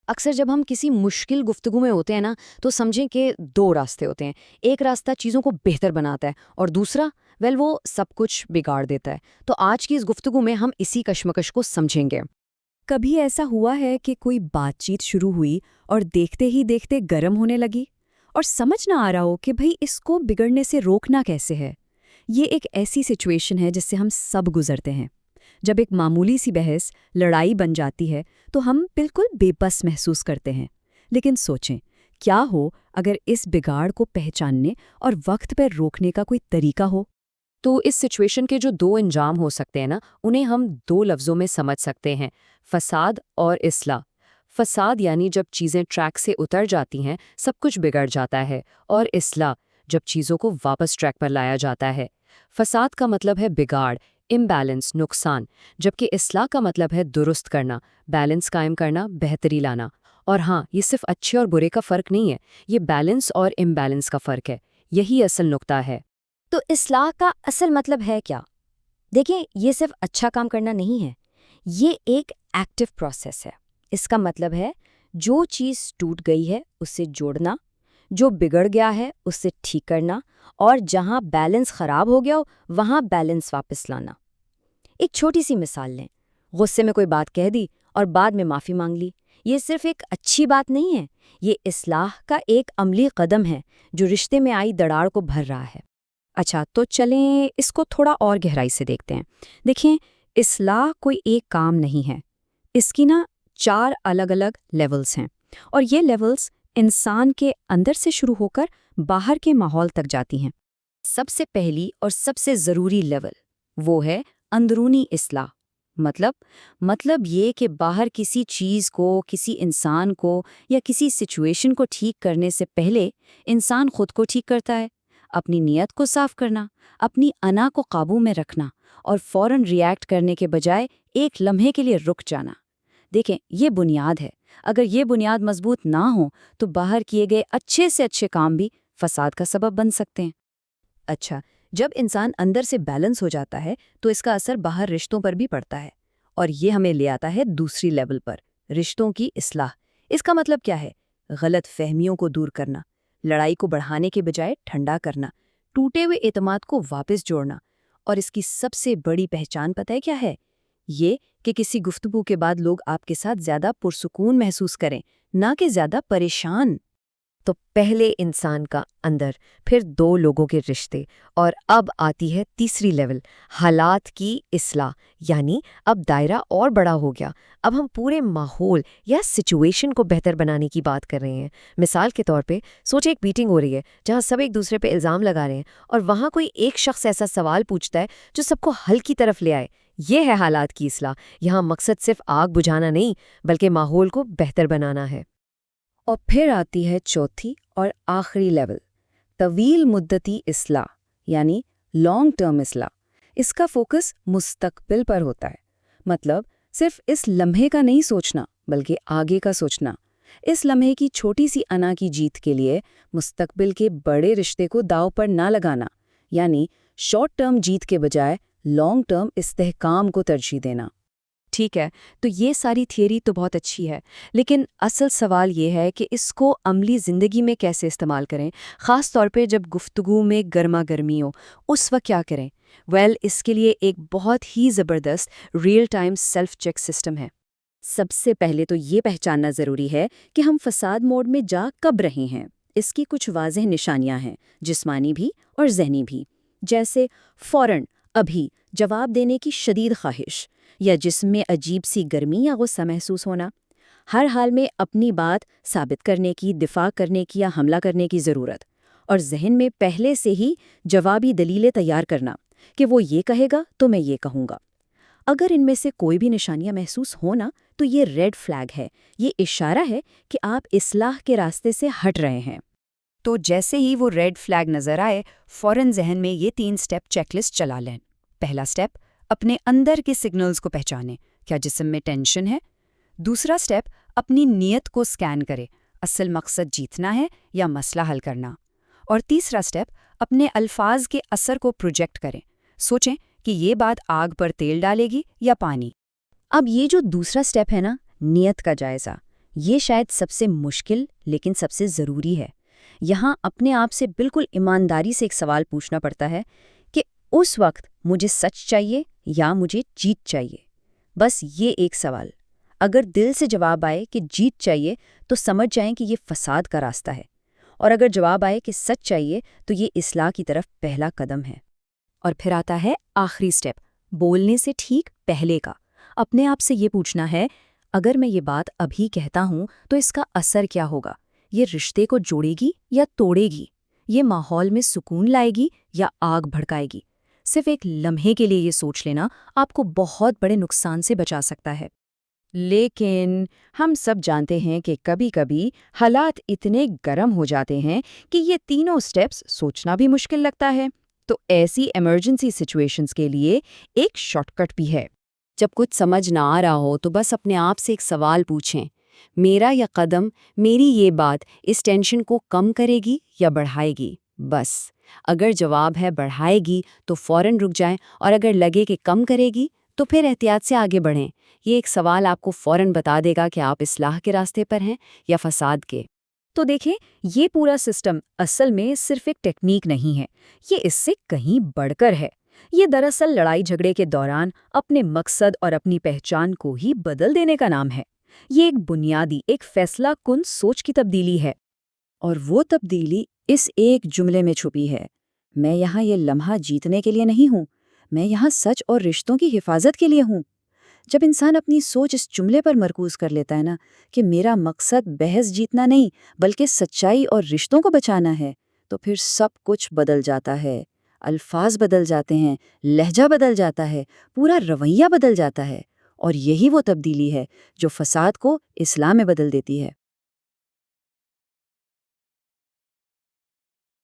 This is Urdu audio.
اکثر جب ہم کسی مشکل گفتگو میں ہوتے ہیں نا تو سمجھیں کہ دو راستے ہوتے ہیں۔ ایک راستہ چیزوں کو بہتر بناتا ہے اور دوسرا وہ سب کچھ بگاڑ دیتا ہے۔ تو آج کی اس گفتگو میں ہم اسی کشمکش کو سمجھیں گے۔ کبھی ایسا ہوا ہے کہ کوئی بات چیت شروع ہوئی اور دیکھتے ہی دیکھتے گرم ہونے لگی اور سمجھ نہ آ رہا ہو کہ بھئی اس کو بگڑنے سے روکنا کیسے ہے؟ یہ ایک ایسی سچویشن ہے جس سے ہم سب گزرتے ہیں۔ جب ایک معمولی سی بحث لڑائی بن جاتی ہے تو ہم بالکل بے بس محسوس کرتے ہیں۔ لیکن سوچیں، کیا ہو اگر اس بگاڑ کو پہچاننے اور وقت پر روکنے کا کوئی طریقہ ہو؟ تو اس سچویشن کے جو دو انجام ہو سکتے ہیں نا، انہیں ہم دو لفظوں میں سمجھ سکتے ہیں: فساد اور اصلاح۔ فساد یعنی جب چیزیں ٹریک سے اتر جاتی ہیں، سب کچھ بگڑ جاتا ہے، اور اصلاح جب چیزوں کو واپس ٹریک پر لایا جاتا ہے۔ فساد کا مطلب ہے بگاڑ، امبیلنس، نقصان، جبکہ اصلاح کا مطلب ہے درست کرنا، بیلنس قائم کرنا، بہتری لانا۔ اور ہاں، یہ صرف اچھے اور برے کا فرق نہیں ہے، یہ بیلنس اور امبیلنس کا فرق ہے۔ یہی اصل نقطہ ہے۔ تو اصلاح کا اصل مطلب ہے کیا؟ دیکھیں، یہ صرف اچھا کام کرنا نہیں ہے، یہ ایک ایکٹیو پروسیس ہے۔ اس کا مطلب ہے جو چیز ٹوٹ گئی ہے اسے جوڑنا، جو بگڑ گیا ہے اسے ٹھیک کرنا، اور جہاں بیلنس خراب ہو گیا ہو وہاں بیلنس واپس لانا۔ ایک چھوٹی سی مثال لیں، غصے میں کوئی بات کہہ دی اور بعد میں معافی مانگ لی۔ یہ صرف ایک اچھی بات نہیں ہے، یہ اصلاح کا ایک عملی قدم ہے جو رشتے میں آئی دراڑ کو بھر رہا ہے۔ اچھا، تو چلیں اس کو تھوڑا اور گہرائی سے دیکھتے ہیں۔ دیکھیں، اصلاح کوئی ایک کام نہیں ہے، اس کی 4 الگ الگ لیولز ہیں، اور یہ لیولز انسان کے اندر سے شروع ہو کر باہر کے ماحول تک جاتی ہیں۔ سب سے پہلی اور سب سے ضروری لیول وہ ہے اندرونی اصلاح۔ مطلب یہ کہ باہر کسی چیز کو، کسی انسان کو یا کسی سچویشن کو ٹھیک کرنے سے پہلے انسان خود کو ٹھیک کرتا ہے۔ اپنی نیت کو صاف کرنا، اپنی انا کو قابو میں رکھنا، اور فوراً ری ایکٹ کرنے کے بجائے ایک لمحے کے لیے رک جانا۔ دیکھیں، یہ بنیاد ہے۔ اگر یہ بنیاد مضبوط نہ ہو تو باہر کیے گئے اچھے سے اچھے کام بھی فساد کا سبب بن سکتے ہیں۔ اچھا، جب انسان اندر سے بیلنس ہو جاتا ہے تو اس کا اثر باہر رشتوں پر بھی پڑتا ہے، اور یہ ہمیں لے آتا ہے دوسری لیول پر، رشتوں کی اصلاح۔ اس کا مطلب کیا ہے؟ غلط فہمیوں کو دور کرنا، لڑائی کو بڑھانے کے بجائے ٹھنڈا کرنا، ٹوٹے ہوئے اعتماد کو واپس جوڑنا۔ اور اس کی سب سے بڑی پہچان پتہ ہے کیا ہے؟ یہ کہ کسی گفتگو کے بعد لوگ آپ کے ساتھ زیادہ پرسکون محسوس کریں، نہ کہ زیادہ پریشان۔ تو پہلے انسان کا اندر، پھر دو لوگوں کے رشتے، اور اب آتی ہے تیسری لیول، حالات کی اصلاح۔ یعنی اب دائرہ اور بڑا ہو گیا، اب ہم پورے ماحول یا سچویشن کو بہتر بنانے کی بات کر رہے ہیں۔ مثال کے طور پہ سوچیں، ایک میٹنگ ہو رہی ہے جہاں سب ایک دوسرے پہ الزام لگا رہے ہیں، اور وہاں کوئی ایک شخص ایسا سوال پوچھتا ہے جو سب کو حل کی طرف لے آئے۔ یہ ہے حالات کی اصلاح۔ یہاں مقصد صرف آگ بجھانا نہیں بلکہ ماحول کو بہتر بنانا ہے۔ اور پھر آتی ہے چوتھی اور آخری لیول، طویل مدتی اصلاح، یعنی لانگ ٹرم اصلاح۔ اس کا فوکس مستقبل پر ہوتا ہے، مطلب صرف اس لمحے کا نہیں سوچنا بلکہ آگے کا سوچنا۔ اس لمحے کی چھوٹی سی انا کی جیت کے لیے مستقبل کے بڑے رشتے کو داؤ پر نہ لگانا، یعنی شارٹ ٹرم جیت کے بجائے لانگ ٹرم استحکام کو ترجیح دینا۔ ٹھیک ہے، تو یہ ساری تھیوری تو بہت اچھی ہے، لیکن اصل سوال یہ ہے کہ اس کو عملی زندگی میں کیسے استعمال کریں، خاص طور پہ جب گفتگو میں گرما گرمی ہو۔ اس وقت کیا کریں؟ اس کے لیے ایک بہت ہی زبردست real time self check system ہے۔ سب سے پہلے تو یہ پہچاننا ضروری ہے کہ ہم فساد موڈ میں جا کب رہے ہیں۔ اس کی کچھ واضح نشانیاں ہیں، جسمانی بھی اور ذہنی بھی، جیسے فوراً ابھی جواب دینے کی شدید خواہش، یا جسم میں عجیب سی گرمی یا غصہ محسوس ہونا، ہر حال میں اپنی بات ثابت کرنے کی، دفاع کرنے کی یا حملہ کرنے کی ضرورت، اور ذہن میں پہلے سے ہی جوابی دلیلیں تیار کرنا کہ وہ یہ کہے گا تو میں یہ کہوں گا۔ اگر ان میں سے کوئی بھی نشانیاں محسوس ہونا تو یہ ریڈ فلیگ ہے، یہ اشارہ ہے کہ آپ اصلاح کے راستے سے ہٹ رہے ہیں۔ تو جیسے ہی وہ ریڈ فلیگ نظر آئے، فوراً ذہن میں یہ 3 سٹیپ چیک لسٹ چلا لیں۔ پہلا سٹیپ، اپنے اندر کے سگنلز کو پہچانیں، کیا جسم میں ٹینشن ہے؟ دوسرا سٹیپ، اپنی نیت کو سکین کریں، اصل مقصد جیتنا ہے یا مسئلہ حل کرنا؟ اور تیسرا سٹیپ، اپنے الفاظ کے اثر کو پروجیکٹ کریں، سوچیں کہ یہ بات آگ پر تیل ڈالے گی یا پانی۔ اب یہ جو دوسرا سٹیپ ہے نا، نیت کا جائزہ، یہ شاید سب سے مشکل لیکن سب سے ضروری ہے۔ یہاں اپنے آپ سے بالکل ایمانداری سے ایک سوال پوچھنا پڑتا ہے کہ اس وقت مجھے سچ چاہیے یا مجھے جیت چاہیے؟ بس یہ ایک سوال۔ اگر دل سے جواب آئے کہ جیت چاہیے تو سمجھ جائیں کہ یہ فساد کا راستہ ہے، اور اگر جواب آئے کہ سچ چاہیے تو یہ اصلاح کی طرف پہلا قدم ہے۔ اور پھر آتا ہے آخری سٹیپ، بولنے سے ٹھیک پہلے کا۔ اپنے آپ سے یہ پوچھنا ہے، اگر میں یہ بات ابھی کہتا ہوں تو اس کا اثر کیا ہوگا؟ یہ رشتے کو جوڑے گی یا توڑے گی؟ یہ ماحول میں سکون لائے گی یا آگ بھڑکائے گی؟ صرف ایک لمحے کے لیے یہ سوچ لینا آپ کو بہت بڑے نقصان سے بچا سکتا ہے۔ لیکن ہم سب جانتے ہیں کہ کبھی کبھی حالات اتنے گرم ہو جاتے ہیں کہ یہ تینوں سٹیپس سوچنا بھی مشکل لگتا ہے۔ تو ایسی ایمرجنسی سچویشنز کے لیے ایک شارٹ کٹ بھی ہے۔ جب کچھ سمجھ نہ آ رہا ہو تو بس اپنے آپ سے ایک سوال پوچھیں، میرا یہ قدم، میری یہ بات اس ٹینشن کو کم کرے گی یا بڑھائے گی؟ بس اگر جواب ہے بڑھائے گی تو فوراً رک جائیں، اور اگر لگے کہ کم کرے گی تو پھر احتیاط سے آگے بڑھیں۔ یہ ایک سوال آپ کو فوراً بتا دے گا کہ آپ اصلاح کے راستے پر ہیں یا فساد کے۔ تو دیکھیں، یہ پورا سسٹم اصل میں صرف ایک ٹیکنیک نہیں ہے، یہ اس سے کہیں بڑھ کر ہے۔ یہ دراصل لڑائی جھگڑے کے دوران اپنے مقصد اور اپنی پہچان کو ہی بدل دینے کا نام ہے۔ یہ ایک بنیادی، ایک فیصلہ کن سوچ کی تبدیلی ہے۔ اور وہ تبدیلی اس ایک جملے میں چھپی ہے، میں یہاں یہ لمحہ جیتنے کے لیے نہیں ہوں، میں یہاں سچ اور رشتوں کی حفاظت کے لیے ہوں۔ جب انسان اپنی سوچ اس جملے پر مرکوز کر لیتا ہے نا کہ میرا مقصد بحث جیتنا نہیں بلکہ سچائی اور رشتوں کو بچانا ہے، تو پھر سب کچھ بدل جاتا ہے۔ الفاظ بدل جاتے ہیں، لہجہ بدل جاتا ہے، پورا رویہ بدل جاتا ہے، اور یہی وہ تبدیلی ہے جو فساد کو اصلاح میں بدل دیتی ہے۔